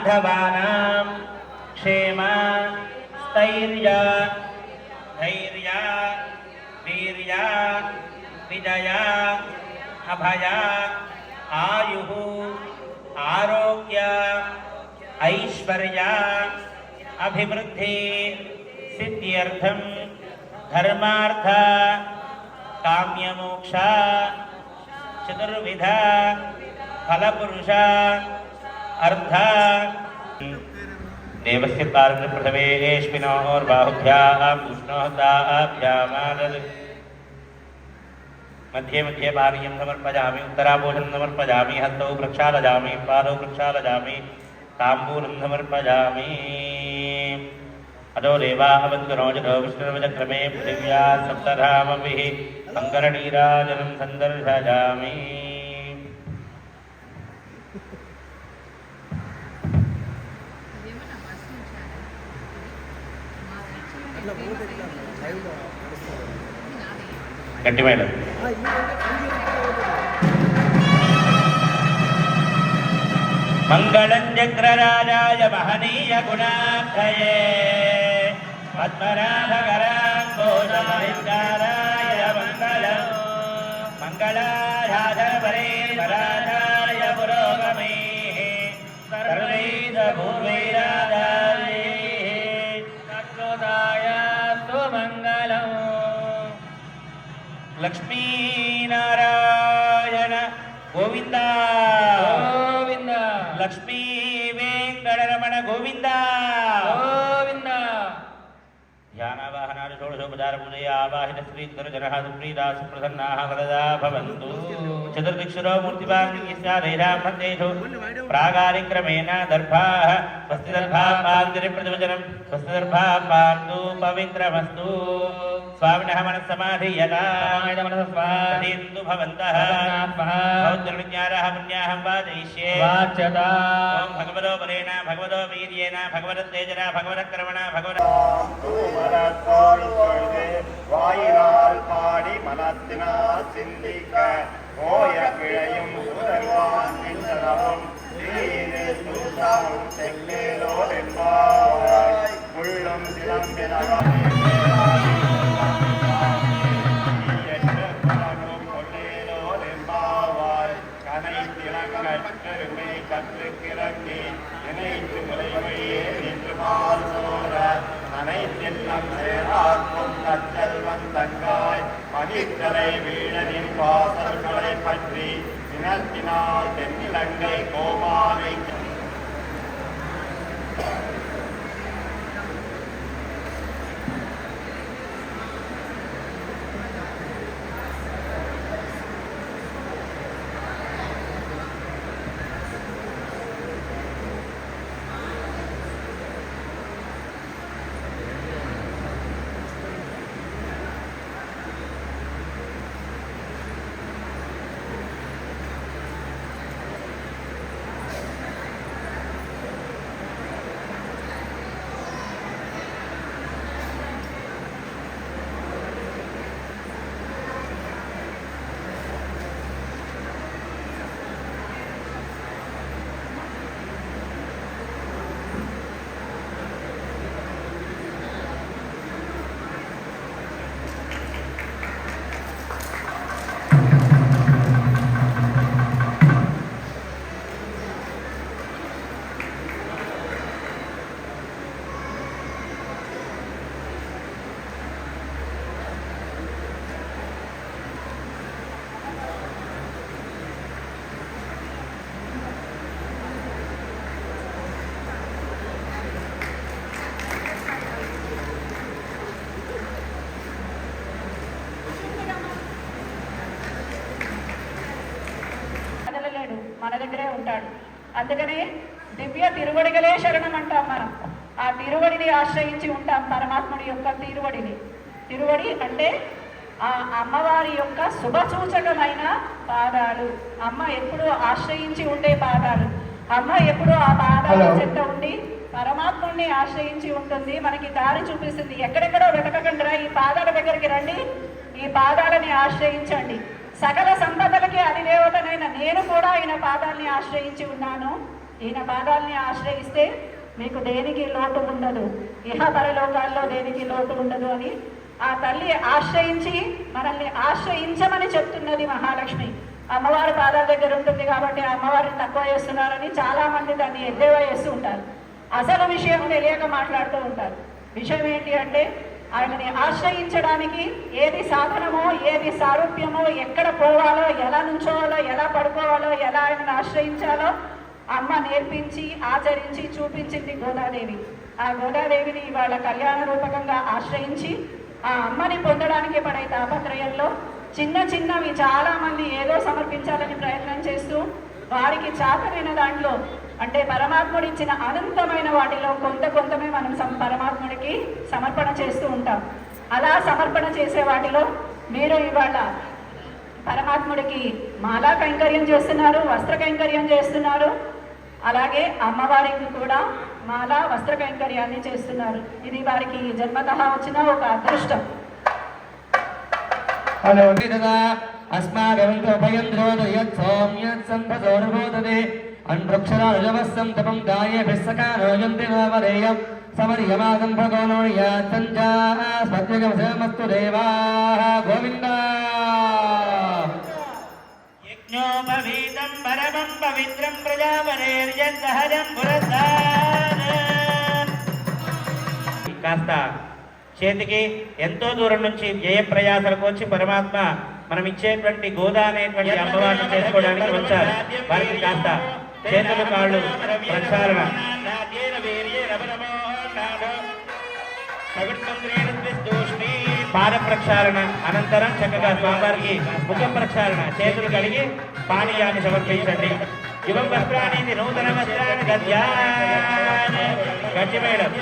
बान्धवानां क्षेम स्थैर्य धैर्य वीर्य विजय अभय आयुः आरोग्य ऐश्वर्य अभिवृद्धि सिद्ध्यर्थं धर्मार्थ काम्यमोक्ष चतुर्विध फलपुरुष अर्थ देवस्य पार्श्वे प्रथमेष्मिनोर्बाहुभ्यां विष्णोदाभ्यामादद मध्ये मध्ये पार्यं समर्पयामि उत्तराभूषं समर्पयामि हस्तौ प्रक्षालयामि पादौ प्रक्षालयामि ताम्बूलं समर्पयामि अदो देवा अवद्गणोजो विष्णुर्वचक्रमे पृथिव्या सप्तधामभिः शङ्करनीराजनं सन्दर्शयामि गट्टी मैडम मंगलं चक्रराजाय महनीय गुणाब्धये पद्मनाभकराम्बोजाय मंगलं मंगलाधारपरे पराधाय पुरोगमे सर्वैः पूर्वैराधारैः तत्कृताय सुमङ्गलम् लक्ष्मी नारायण गोविंद गोविंद लक्ष्मी वेंकटरमण गोविंद गोविंद ध्यानावाहनानि षोडशोपचार पूजया आवाहित श्रीधरजनः सुप्रीता सुप्रसन्नाः वरदा भवन्तु चतुर्दिक्षुरो मूर्तिभागीयस्याधैरां मन्देषु प्रागारिक्रमेण दर्भाः स्वस्तिदर्भाः पान्तिरिप्रतिवचनं स्वस्तिदर्भाः पान्तु पवित्रमस्तु स्वामिनः मनस्समाधियतान्तु भवन्तः भवद्विज्ञानः पुण्याः वादयिष्ये वाच्यता ॐ भगवतो बलेन भगवतो वीर्येण भगवतेजरा भगवतकर्मणा வாயினால் பாடி மனத்தினால் சிந்திக்க ஓய பிழையும் சுதர்வான் நின்றனவும் செல்லேலோடென்பாய் உள்ளும் சிலம்பினவும் கனைத்திறங்கருமை கற்றுக்கிறங்கி இணைத்து முறைமையே நின்று மாறுசோர அனைத்தெல்லாம் சேராக்கும் நச்சல்வன் தங்காய் மதித்தலை வீழனின் வாசல்களை பற்றி இனத்தினால் தென்னிலங்கை கோமானை మన దగ్గరే ఉంటాడు. అందుకనే దివ్య తిరువడిగలే శరణం అంటాం మనం. ఆ తిరువడిని ఆశ్రయించి ఉంటాం, పరమాత్ముడి యొక్క తిరువడిని. తిరువడి అంటే ఆ అమ్మవారి యొక్క శుభసూచకమైన పాదాలు, అమ్మ ఎప్పుడూ ఆశ్రయించి ఉండే పాదాలు. అమ్మ ఎప్పుడూ ఆ పాదాల చెంత ఉండి పరమాత్ముడిని ఆశ్రయించి ఉంటుంది, మనకి దారి చూపిస్తుంది. ఎక్కడెక్కడో వెతకకుండా ఈ పాదాల దగ్గరికి రండి, ఈ పాదాలని ఆశ్రయించండి. సకల సంపదలకి అధిదేవతనైన నేను కూడా ఆయన పాదాలని ఆశ్రయించి ఉన్నాను. ఈయన పాదాలని ఆశ్రయిస్తే మీకు దేనికి లోటు ఉండదు, ఇహ పరలోకాల్లో దేనికి లోటు ఉండదు అని ఆ తల్లి ఆశ్రయించి మనల్ని ఆశ్రయించమని చెప్తున్నది మహాలక్ష్మి. అమ్మవారి పాదాల దగ్గర ఉంటుంది కాబట్టి అమ్మవారిని తక్కువ చేస్తున్నారని చాలామంది దాన్ని ఎద్దేవా చేస్తూ ఉంటారు. అసలు విషయం తెలియక మాట్లాడుతూ ఉంటారు. విషయం ఏంటి అంటే ఆయనని ఆశ్రయించడానికి ఏది సాధనమో, ఏది సారూప్యమో, ఎక్కడ పోవాలో, ఎలా నుంచోవాలో, ఎలా పడుకోవాలో, ఎలా ఆయనను ఆశ్రయించాలో అమ్మ నేర్పించి ఆచరించి చూపించింది గోదాదేవి. ఆ గోదాదేవిని ఇవాళ కళ్యాణ రూపకంగా ఆశ్రయించి ఆ అమ్మని పొందడానికి పడే తాపత్రయంలో చిన్న చిన్నవి చాలామంది ఏదో సమర్పించాలని ప్రయత్నం చేస్తూ వారికి చాకరైన దాంట్లో అంటే పరమాత్ముడు ఇచ్చిన అనంతమైన వాటిలో కొంతమే మనం పరమాత్ముడికి సమర్పణ చేస్తూ ఉంటాం. అలా సమర్పణ చేసే వాటిలో మీరు ఇవాళ పరమాత్ముడికి మాలా కైంకర్యం చేస్తున్నారు, వస్త్ర కైంకర్యం చేస్తున్నారు. అలాగే అమ్మవారికి కూడా మాలా వస్త్ర కైంకర్యాన్ని చేస్తున్నారు. ఇది వారికి జన్మతః వచ్చిన ఒక అదృష్టం. అన్వృక్షరాజవస్సం తపం గాయేభిస్సకానోయంతి నామధేయం సమరియమాగం భగోనోయాత్సంజాస్మద్యగమస్తు దేవాః గోవింద. యజ్ఞోపవీతం పరమం పవిత్రం ప్రజాపనేర్యసహజం పురస్సాద్. కాస్త చేతికి ఎంతో దూరం నుంచి జయప్రయాసలకు వచ్చి పరమాత్మ మనం ఇచ్చేటువంటి గోదా అనేటువంటి అమ్మవారిని చేసుకోవడానికి వచ్చారు. వారికి కాస్త చేతులు కాళ్ళు ప్రక్షాళన పాద ప్రక్షాళన అనంతరం చక్కగా స్వామివారికి ముఖ ప్రక్షాళన చేతులు కడిగి పానీయాన్ని సమర్పించండి. యువం వస్త్రాన్ని నూతన వస్త్రాన్ని గజ్జి మేడం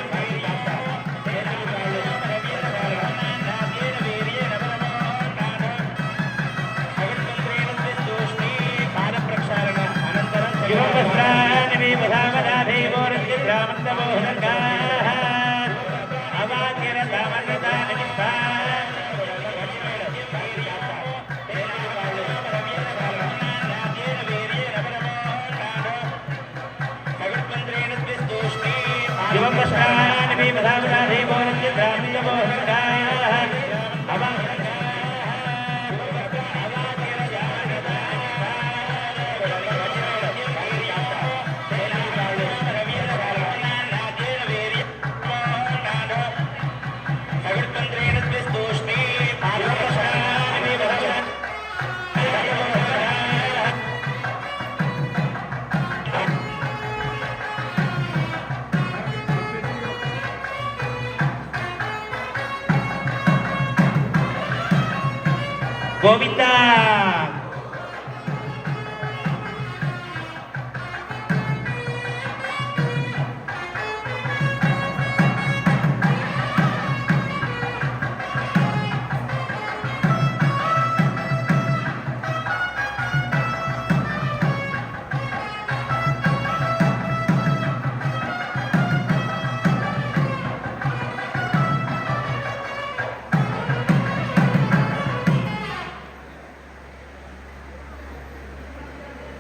గోవిందా.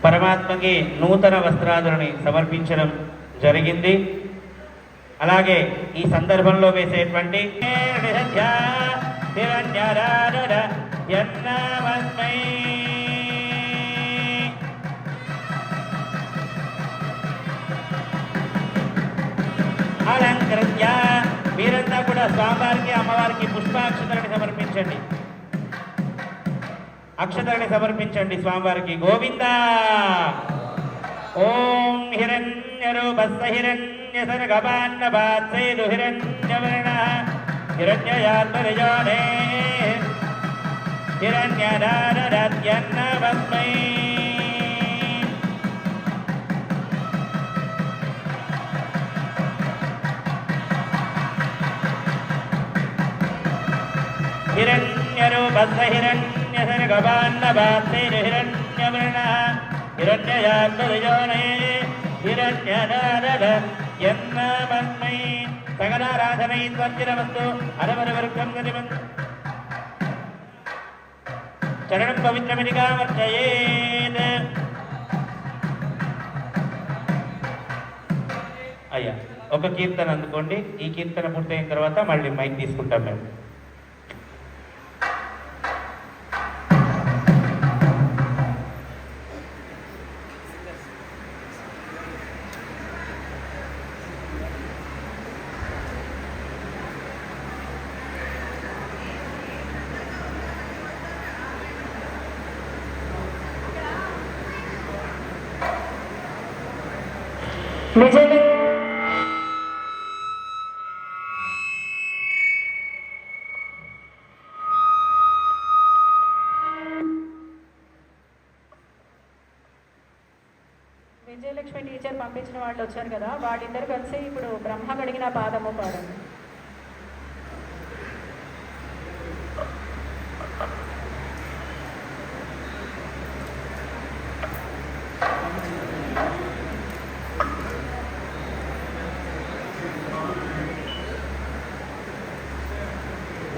పరమాత్మకి నూతన వస్త్రాదులని సమర్పించడం జరిగింది. అలాగే ఈ సందర్భంలో వేసేటువంటి అలంకృత్య మీరంతా కూడా స్వామివారికి అమ్మవారికి పుష్పాక్షతలని సమర్పించండి. అక్షతలని సమర్పించండి స్వామివారికి. గోవింద. ఓం హిరణ్యరూపస్స హిరణ్యసర్గపాన్నపాత్సేదు హిరణ్యవర్ణః హిరణ్యయాత్మరిజోనే హిరణ్యనారరత్యన్నవస్మై. హిరణ్యరూపస్స హిరణ్యసర్గపాన్నపాత్సేదు హిరణ్యవర్ణః హిరణ్యయాత్మరిజోనే హిరణ్యనారరత్యన్నవస్మై. సకలారాధనైత్వర్జనమస్తు అరవరవర్గం గతిమన్ చరణం పవిత్రమిదిగా వర్జయేత్. ఒక కీర్తన అందుకోండి. ఈ కీర్తన పూర్తయిన తర్వాత మళ్ళీ మైక్ తీసుకుంటాం మేము. విజయలక్ష్మి టీచర్ పంపించిన వాళ్ళు వచ్చారు కదా, వాళ్ళిద్దరు కలిసి ఇప్పుడు బ్రహ్మ కడిగిన పాదము పాడండి.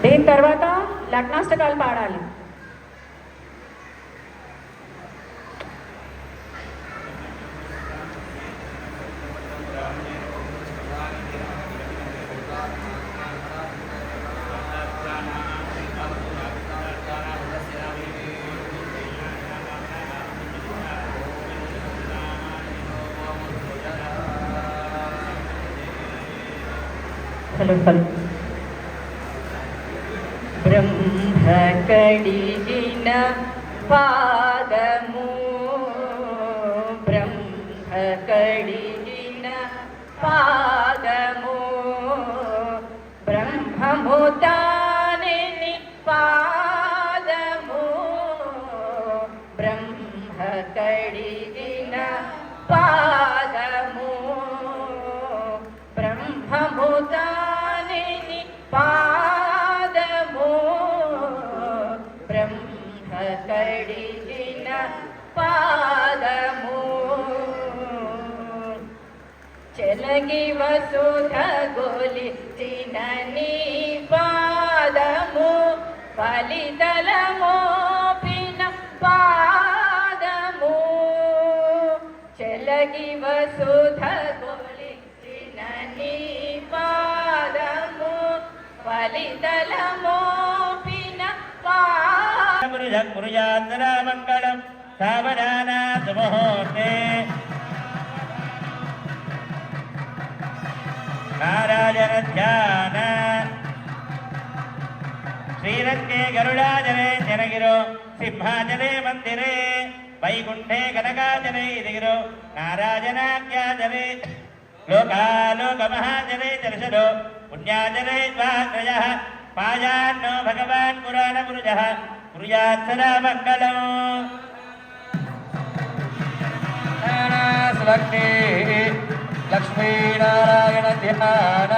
దీని తర్వాత లగ్నాష్టకాలు పాడాలి. బ్రహ్మ కడిగిన పాదము, బ్రహ్మ కడిగిన పాదము, బ్రహ్మము తానిని పాదము, బ్రహ్మ కడిగిన పాదము, బ్రహ్మము తానిని పాదము, బ్రహ్మ కడిగిన పాదము, చెలగి వసుధ గొలిచిన నీ పాదము, ఫలితల మోపిన పాదము, చెలగి వసుధ గొలిచిన నీ పాదము, ఫలితల మోపిన మంగళం సావధానా సుముహూర్తే నారాయణ ధ్యాన శ్రీరంగే గరుడాచలే జనగిరో సింహాచలే మందిరే వైకుంఠే కనకాచలే దిగిరో నారాయణాఖ్యాచలే లోకాలోకమహాచలే దర్శనో పుణ్యాచలే ద్వాత్రయ పాయాన్నో భగవాన్ పురాణ పురుష పురుషాత్సరా మంగళం. లక్ష్మీనారాయణ ధ్యాన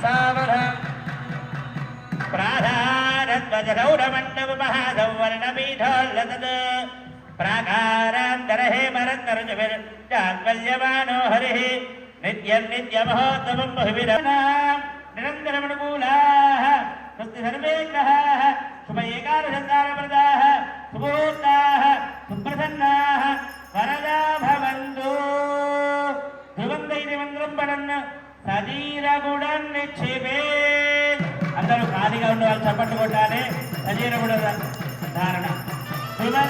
సావధ ప్రాధారద్వజరౌరమండపమహాసౌవర్ణపీఠోల్లతద్ ప్రాకారాంతరహేమరత్తరుజవిర్జాన్వల్యమానో హరిః నిత్యం నిత్యమహోత్సవం బహువిధనాం నిరంతరమనుకూలాః స్వస్తి సర్వే గ్రహాః శుభ ఏకాదశతారప్రదాః సుముహూర్తాః సుప్రసన్నాః వరదా భవంతు. ధ్రువం దైర్యమంత్రం పడన్న సజీరగుడం నిక్షేపే. అందరూ ఖాళీగా ఉన్న వాళ్ళు చప్పట్లు కొట్టాలి. సజీరగుడ ధారణ. ధ్రువం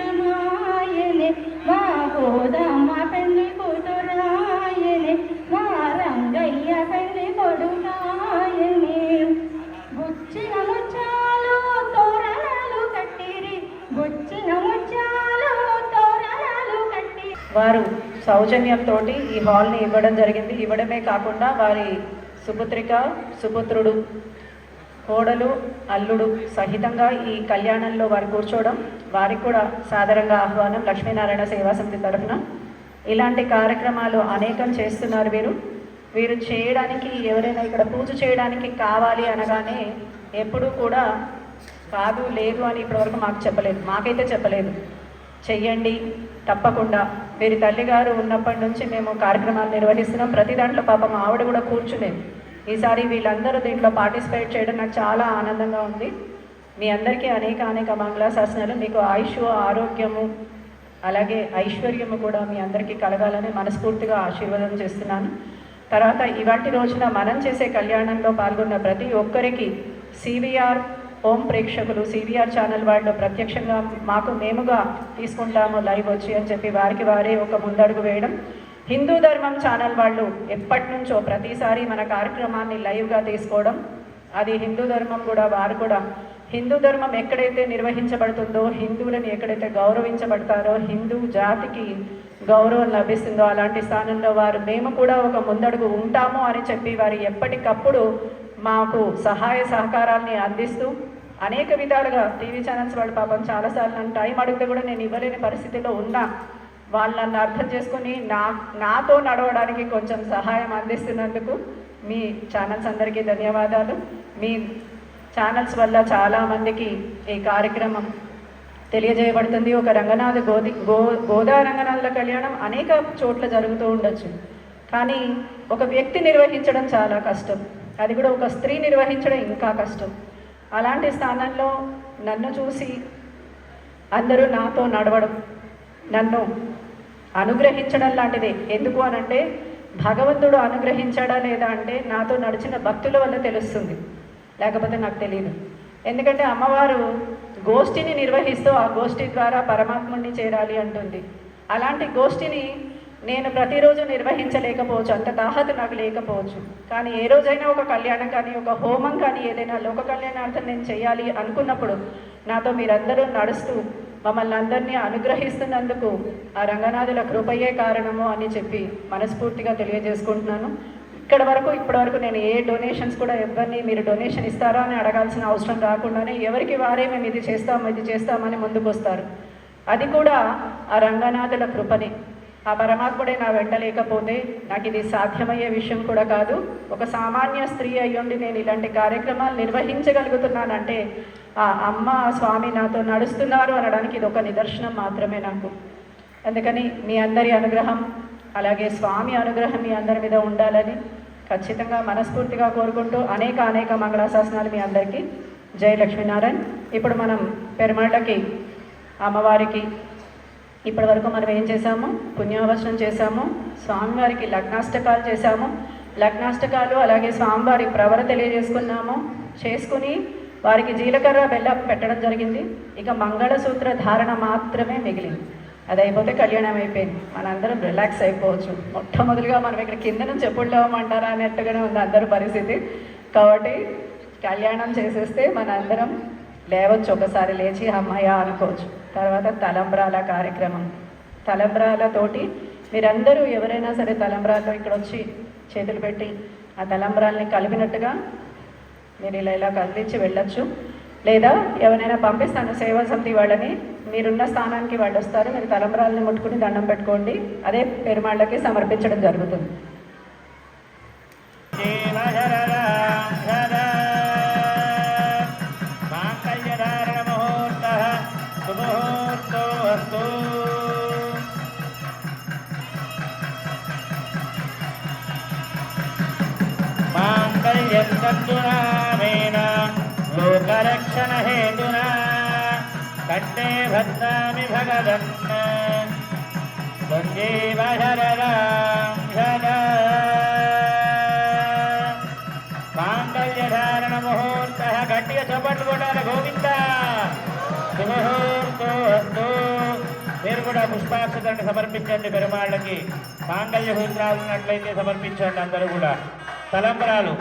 ఆనందమానందమాయనే మా గోదమ్మ పెళ్లి కూతురాయనే, మా రంగయ్య పెళ్లి కొడుకాయనే, గుచ్చిన ముచ్చాలు తోరణాలు కట్టిరి, గుచ్చిన ముచ్చాలు తోరణాలు కట్టి. వారు సౌజన్యంతో ఈ హాల్ని ఇవ్వడం జరిగింది. ఇవ్వడమే కాకుండా వారి సుపుత్రిక సుపుత్రుడు కోడలు అల్లుడు సహితంగా ఈ కళ్యాణంలో వారు కూర్చోవడం, వారికి కూడా సాదరంగా ఆహ్వానం లక్ష్మీనారాయణ సేవా సమితి తరఫున. ఇలాంటి కార్యక్రమాలు అనేకం చేస్తున్నారు వీరు చేయడానికి. ఎవరైనా ఇక్కడ పూజ చేయడానికి కావాలి అనగానే ఎప్పుడూ కూడా కాదు లేదు అని ఇప్పటివరకు మాకు చెప్పలేదు, మాకైతే చెప్పలేదు. చెయ్యండి తప్పకుండా. వీరి తల్లిగారు ఉన్నప్పటి నుంచి మేము కార్యక్రమాలు నిర్వహిస్తున్నాం. ప్రతి దాంట్లో పాపం ఆవిడ కూడా కూర్చునేది. ఈసారి వీళ్ళందరూ దీంట్లో పార్టిసిపేట్ చేయడం నాకు చాలా ఆనందంగా ఉంది. మీ అందరికీ అనేక మంగళాశాసనాలు. మీకు ఆయుష్, ఆరోగ్యము, అలాగే ఐశ్వర్యము కూడా మీ అందరికీ కలగాలని మనస్ఫూర్తిగా ఆశీర్వాదం చేస్తున్నాను. తర్వాత ఇవాటి రోజున మనం చేసే కళ్యాణంలో పాల్గొన్న ప్రతి ఒక్కరికి సివిఆర్ ఓం ప్రేక్షకులు, సివిఆర్ ఛానల్ వాళ్ళు ప్రత్యక్షంగా మేముగా తీసుకుంటాము లైవ్ వచ్చి అని చెప్పి వారికి వారే ఒక ముందడుగు వేయడం. హిందూ ధర్మం ఛానల్ వాళ్ళు ఎప్పటి నుంచో ప్రతిసారి మన కార్యక్రమాన్ని లైవ్గా తీసుకోవడం. అది హిందూ ధర్మం కూడా, వారు కూడా హిందూ ధర్మం ఎక్కడైతే నిర్వహించబడుతుందో, హిందువులను ఎక్కడైతే గౌరవించబడతారో, హిందూ జాతికి గౌరవం లభిస్తుందో అలాంటి స్థానంలో వారు మేము కూడా ఒక ముందడుగు ఉంటాము అని చెప్పి వారు ఎప్పటికప్పుడు మాకు సహాయ సహకారాల్ని అందిస్తూ అనేక విధాలుగా టీవీ ఛానల్స్ వాళ్ళు పాపం చాలాసార్లు నన్ను టైం అడిగితే కూడా నేను ఇవ్వలేని పరిస్థితిలో ఉన్నా వాళ్ళు నన్ను అర్థం చేసుకుని నాతో నడవడానికి కొంచెం సహాయం అందిస్తున్నందుకు మీ ఛానల్స్ అందరికీ ధన్యవాదాలు. మీ ఛానల్స్ వల్ల చాలామందికి ఈ కార్యక్రమం తెలియజేయబడుతుంది. ఒక రంగనాథ గోదా రంగనాథుల కళ్యాణం అనేక చోట్ల జరుగుతూ ఉండొచ్చు, కానీ ఒక వ్యక్తి నిర్వహించడం చాలా కష్టం, అది కూడా ఒక స్త్రీ నిర్వహించడం ఇంకా కష్టం. అలాంటి స్థానంలో నన్ను చూసి అందరూ నాతో నడవడం, నన్ను అనుగ్రహించడం లాంటిదే. ఎందుకు అనంటే భగవంతుడు అనుగ్రహించాడా లేదా అంటే నాతో నడిచిన భక్తుల వల్ల తెలుస్తుంది, లేకపోతే నాకు తెలియదు. ఎందుకంటే అమ్మవారు గోష్ఠిని నిర్వహిస్తూ ఆ గోష్ఠి ద్వారా పరమాత్ముడిని చేరాలి అంటుంది. అలాంటి గోష్ఠిని నేను ప్రతిరోజు నిర్వహించలేకపోవచ్చు, అంత తాహత నాకు లేకపోవచ్చు. కానీ ఏ రోజైనా ఒక కళ్యాణం కానీ, ఒక హోమం కానీ, ఏదైనా లోక కళ్యాణార్థం నేను చేయాలి అనుకున్నప్పుడు నాతో మీరందరూ నడుస్తూ మమ్మల్ని అందరినీ అనుగ్రహిస్తున్నందుకు ఆ రంగనాథుల కృపయే కారణము అని చెప్పి మనస్ఫూర్తిగా తెలియజేసుకుంటున్నాను. ఇప్పటివరకు నేను ఏ డొనేషన్స్ కూడా ఎవరిని మీరు డొనేషన్ ఇస్తారా అని అడగాల్సిన అవసరం రాకుండానే ఎవరికి వారే మేము ఇది చేస్తామని ముందుకు వస్తారు. అది కూడా ఆ రంగనాథుల కృపని. ఆ పరమాత్ముడే నా వెంట లేకపోతే నాకు ఇది సాధ్యమయ్యే విషయం కూడా కాదు. ఒక సామాన్య స్త్రీ అయ్యుండి నేను ఇలాంటి కార్యక్రమాలు నిర్వహించగలుగుతున్నానంటే ఆ అమ్మ, స్వామి నాతో నడుస్తున్నారు అనడానికి ఇది ఒక నిదర్శనం మాత్రమే నాకు. అందుకని మీ అందరి అనుగ్రహం, అలాగే స్వామి అనుగ్రహం మీ అందరి మీద ఉండాలని ఖచ్చితంగా మనస్ఫూర్తిగా కోరుకుంటూ అనేక మంగళాశాసనాలు మీ అందరికీ. జై లక్ష్మీనారాయణ. ఇప్పుడు మనం పెరుమాళ్ళకి, అమ్మవారికి ఇప్పటి వరకు మనం ఏం చేశాము? పుణ్యావచనం చేశాము, స్వామివారికి లగ్నాష్టకాలు చేశాము. లగ్నాష్టకాలు అలాగే స్వామివారి ప్రవర తెలియజేసుకున్నాము. చేసుకుని వారికి జీలకర్ర బెల్లం పెట్టడం జరిగింది. ఇక మంగళసూత్ర ధారణ మాత్రమే మిగిలింది. అది అయిపోతే కళ్యాణం అయిపోయింది, మనందరం రిలాక్స్ అయిపోవచ్చు. మొట్టమొదటిగా మనం ఇక్కడ కింద నుంచి ఎప్పుడు లేవమంటారా అన్నట్టుగానే ఉంది అందరూ పరిస్థితి. కాబట్టి కళ్యాణం చేసేస్తే మనందరం లేవచ్చు, ఒకసారి లేచి అమ్మయ్య అనుకోవచ్చు. తర్వాత తలంబ్రాల కార్యక్రమం. తలంబ్రాలతోటి మీరందరూ ఎవరైనా సరే తలంబ్రాల్లో ఇక్కడ వచ్చి చేతులు పెట్టి ఆ తలంబ్రాల్ని కలిపినట్టుగా మీరు ఇలా కదిలించి వెళ్ళొచ్చు. లేదా ఎవరైనా పంపిస్తాను సేవా సమితి వాళ్ళని, మీరున్న స్థానానికి వాళ్ళు వస్తారు, మీరు తలంబ్రాలని ముట్టుకుని దండం పెట్టుకోండి. అదే పెరుమాళ్ళకి సమర్పించడం జరుగుతుంది. లోకరక్షణ హేతునా కంటే భద్రామి భగవన్న సంజీవ మాంగళ్యధారణ ముహూర్త. గట్టిగా చప్పట్లు కొట్టాలి. గోవింద శుభముహూర్తో. మీరు కూడా పుష్పాక్షతని సమర్పించండి పెరుమాళ్ళకి. మాంగళ్య సూత్రాలు ఉన్నట్లయితే సమర్పించండి అందరూ కూడా. తలంబరాలు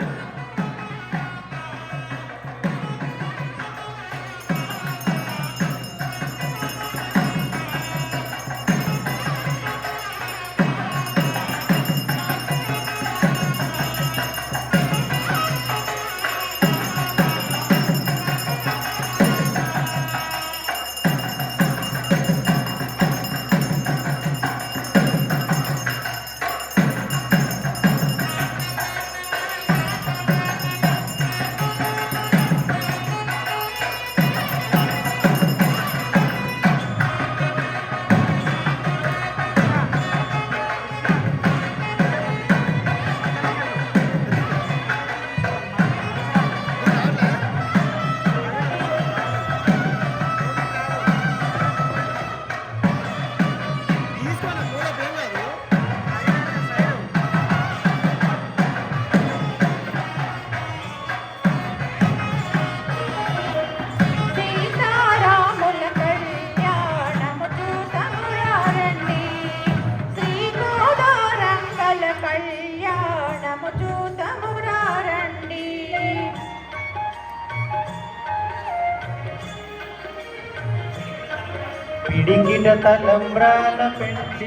పిడికిట తలంబ్రాల పెంచి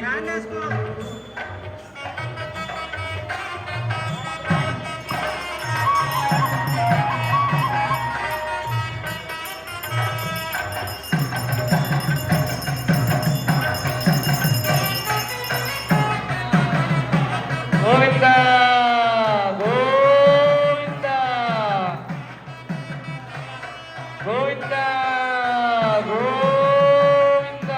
గోవింద గోవింద గోవింద గోవింద.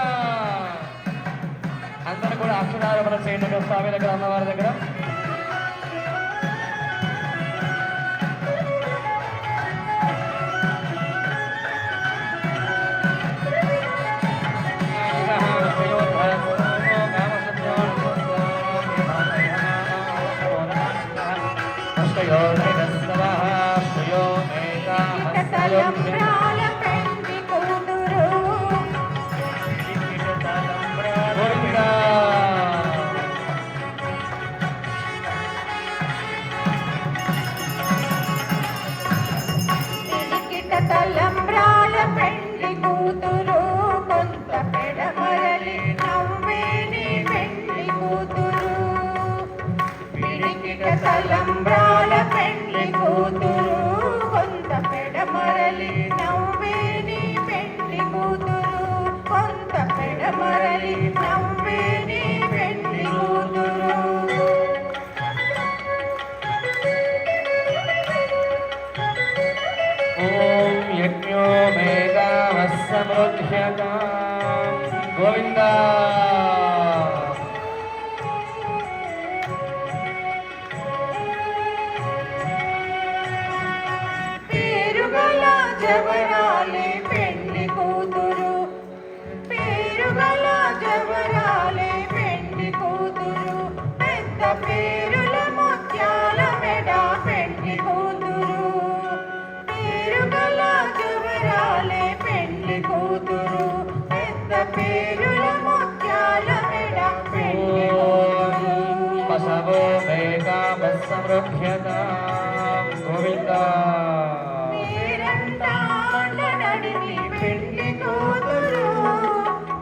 అందరూ కూడా అక్షరారోపణ చేయండి స్వామి దగ్గర, అమ్మవారి దగ్గర. తలంబ్రాల పెండ్లి కూతురు పిడికిట తలంబ్రాల పెండ్లి కూతురు కొంత పెడమరలి నవ్వేని పెండ్లి కూతురు. పిడికిట తలంబ్రాల పెండ్లి కూతురు కొంత పెడమరలి నవ్వేని పెండ్లి కూతురు. కొంత పెడమరలి నవ్వేని పెండ్లి కూతురు. ఓం యజ్ఞో మేఘావస్సమృధ్యతాం. గోవింద పేరుగల జవరాలే పెండ్లి కూతురు. పేరుగల జవరాలే పెండ్లి కూతురు. పెద్ద పేరుల ముత్యాల మెడ పెండ్లి కూతురు. పేరుగల జవరాలే పెండ్లి కూతురు. పెద్ద పేరుల ముత్యాల మెడ పెండ్లి కూతురు. పశవో మేఘావస్సమృధ్యతాం. గోవింద పేరంటాళ్ళ నడిమి పెండ్లి కూతురు.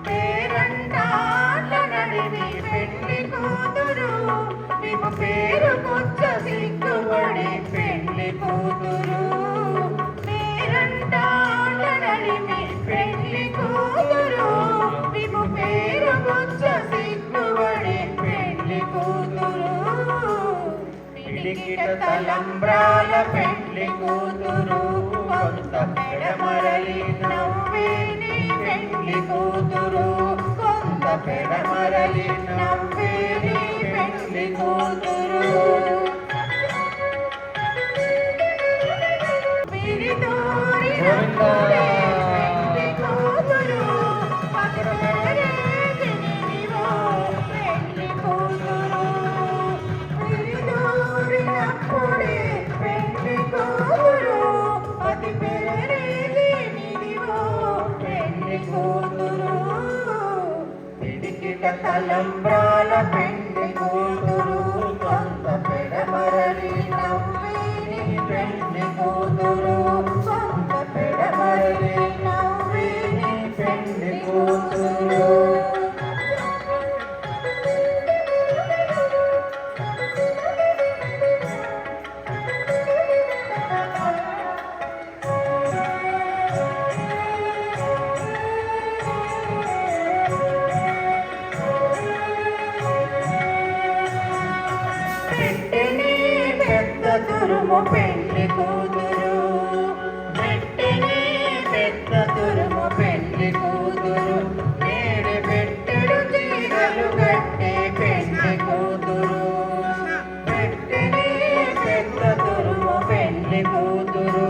పేరంటాళ్ళ నడిమి పెండ్లి కూతురు. నీకు పేరు కొచ్చ సిగ్గుపడి పెండ్లి కూతురు. పేరంటాళ్ళ నడిమి పెండ్లి కూతురు. నీకు పేరు కొచ్చ సిగ్గుపడి పెండ్లి కూతురు. పిడికిట తలంబ్రాల పెండ్లి కూతురు కొంత పెడమరలి నవ్వేని పెండ్లి కూతురు. కొంత పెడమరలి నవ్వేని పెండ్లి కూతురు. విరితోరిన పెండ్లి కూతురు. పగరేది నీవో పెండ్లి కూతురు. విరితోరినప్పుడే పెండ్లి కూతురు. అతి పెరేది నీవో పెండ్లి కూతురు. పిడికిట తలంబ్రాల పెండ్లి కూతురు. కొంత పెడమరలి నవ్వేని పెండ్లి కూతురు. కొంత పెడమరలి నవ్వేని పెండ్లి కూతురు. పెట్టిని పెద్ద తురుము పెండ్లి కూతురు. పెట్టిని పెద్ద తురుము పెండ్లి కూతురు. నేడు పెట్టెడు చీరలు కట్టే పెండ్లి కూతురు. పెట్టిని పెద్ద తురుము పెండ్లి కూతురు.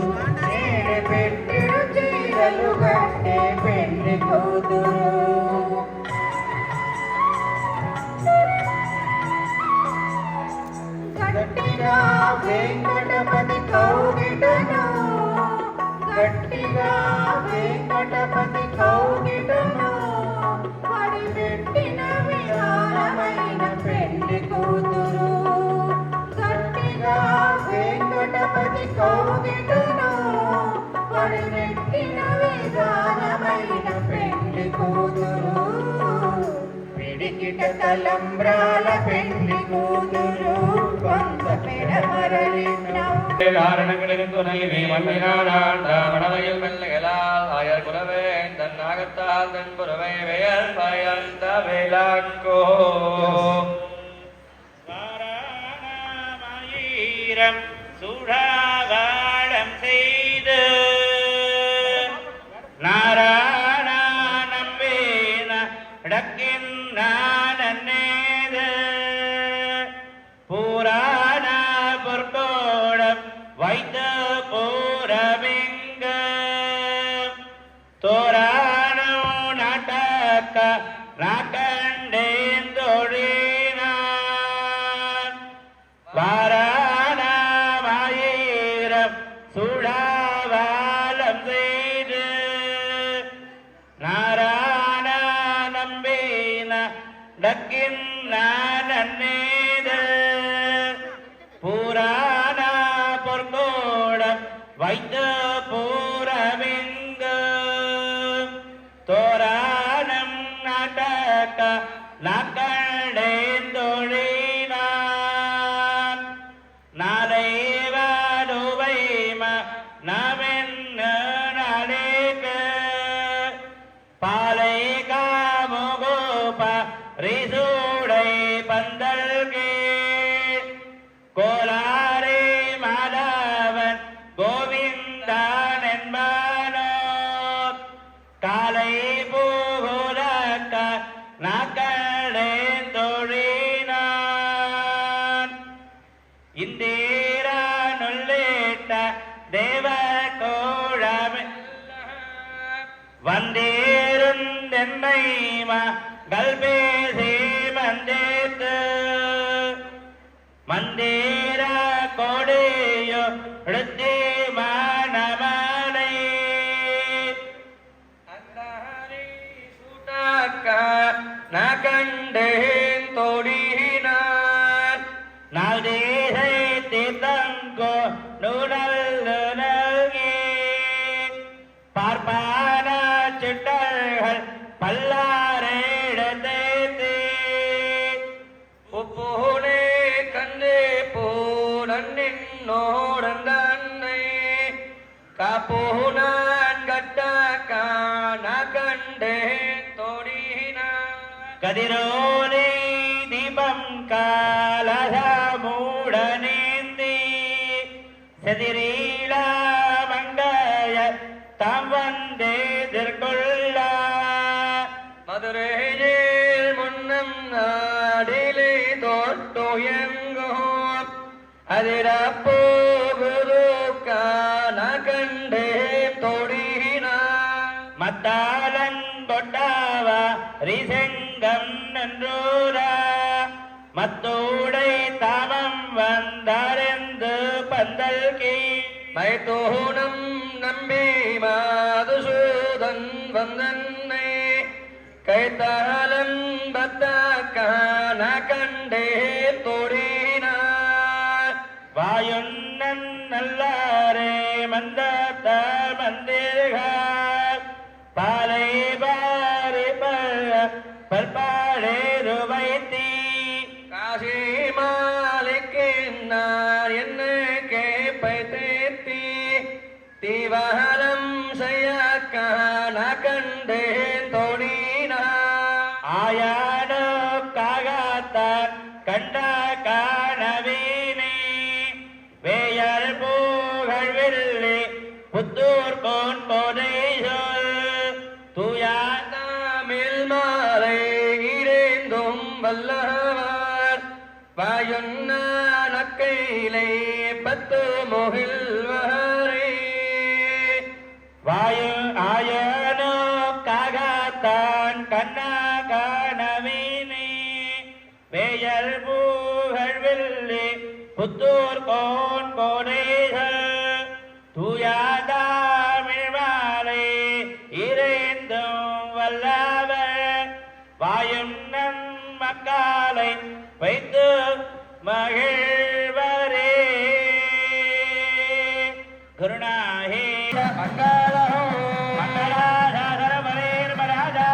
నేడు పెట్టెడు చీరలు కట్టే పెండ్లి కూతురు. గట్టిగా వెంకటపతి కౌగిటను. గట్టిగా వెంకటపతి కౌగిటను. పడిపెట్టిన విధానమైన పెండ్లి కూతురు. గట్టిగా వెంకటపతి కౌగిటను. పడిపెట్టిన విధానమైన పెండ్లి పెండ్లి కూతురు పిడికిట తలంబ్రాల పెండ్లి కూతురు కొంత పెడమరలిన காரணங்களின் துணை மண்ணினான் ராவணவையில் மெல்லுகளால் ஆயர் குலவே தன் நாகத்தால் தன் புறவை பெயர் பயந்த வேளாக்கோ வாரணாமயிரம் சூடாகாடம் செய்து நாராயண நம்பேன டக்கின் நானேது புராண பொற்கோடம் வைத்த போரவிங்க தோரானோ நாட்டக்க நாக்கண்டேன் தொழினான் வாரணாமயிரம் சுழாவாலம் செய்து நாராயண நம்பேன டக்கின் நானேது புராண பொற்கோடம் வைத்த பூரவிங்க தோரானம் நாட்டக்க நாக்கண்டேந்தொழினான் நாளைவடுவைம நமென்ன நாளேக பாலை காமுகோப ரிசூடை பந்தல்கே கோலாரே மாதவன் கோவிந்தான் என்பானோ காலை பூகுலக்க நாக்கடேன் தொழினான் இந்தீரா நுள்ளிட்ட தேவ கோழமே வந்தேருந்தென்னைம கல்பேசி மந்தேத்து மந்தேர கோடையோ எடுத்தே மானமனை அந்தாரி சூட்டாக்க நகண்டேன் தொடினான் நாள் தேசை தீர்த்தங்கோ நூடல் நல்கே பார்ப்பான சிட்டர்கள் பல்லாரேடத்தே உப்பூனே கண்ணே பூனன்னோடந்தன்னை காப்பூனான் கட்டக்கான கண்டேன் தொடினான் கதிரோனே தீபம் காலசமூடனேந்தி செதிரீள மங்கைய தாம் வந்தேதிர்கொள்ள மதுரையில் முன்னம் நாடிலே தோட்டோயங்கோ அதிரப்போகுதுக்கான கண்டே தொடினான் மத்தாலன் கொட்டாவ ரிசெங்கம் நன்றூர மத்தோடை தாமம் வந்தாரெந்து பந்தல்கே மைத்தோனம் நம்பி மாதுசூதன் வந்தன்னை கைத்தாளம் பத்தாக்கான கண்டே தொடினார் வாயுன்னன் நல்லாரே மந்தத்த மந்திர்கள் பாலை பாரி பல்பாடே ருவைத்தி காசி மாலிக்கின்னார் என்ன கேப்பை தேத்தி தீவலம் செய்யக்கான கண்டேன் தொடினார் ஆயானோ காகத்தான் கண்ட காணவீனே வேயல் பூகள் வெள்ளி புத்தூர் கோன் போதை சொல் தூயாத தமிழ் மாலை இறைந்தும் வல்லவர் வாயுன்னக்கையிலே பத்து முகில்வரே வாயு ஆயனோ காகத்தான் கண்ணா காணவீனே வேயல் பூகள் வெள்ளி புத்தூர் கோன் போதைகள் தூயாதாமிழ் மாலை இறைந்தும் வல்லவர் வாயும் நம் மக்களை வைத்து மகிழ்வரே குருநாஹே மங்களாசாசர மரேர் மராஜா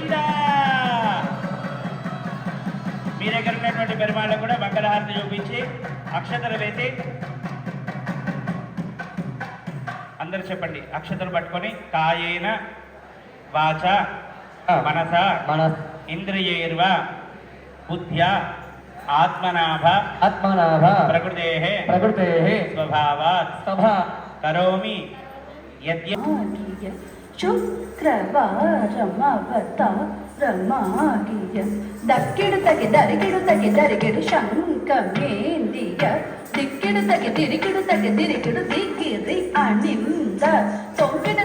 గోవిందా. మీ దగ్గర ఉన్నటువంటి పెరుమాళ్ళకు కూడా మంగళహారతి చూపించి అక్షతలు వేసి అందరు చెప్పండి. అక్షతలు పట్టుకొని కాయేన వాచ మనస ఇంద్రియైర్వ బుద్ధ్య ఆత్మనాభ ప్రకృతే స్వభావాత్ కరోమి యద్య శుక్రవారమవతారమాగియ దక్కిడు తగి దరికిడు శంఖమేందియ దిక్కిడు తగి దిరికిడు దిక్కిరి అనింద తొంపిన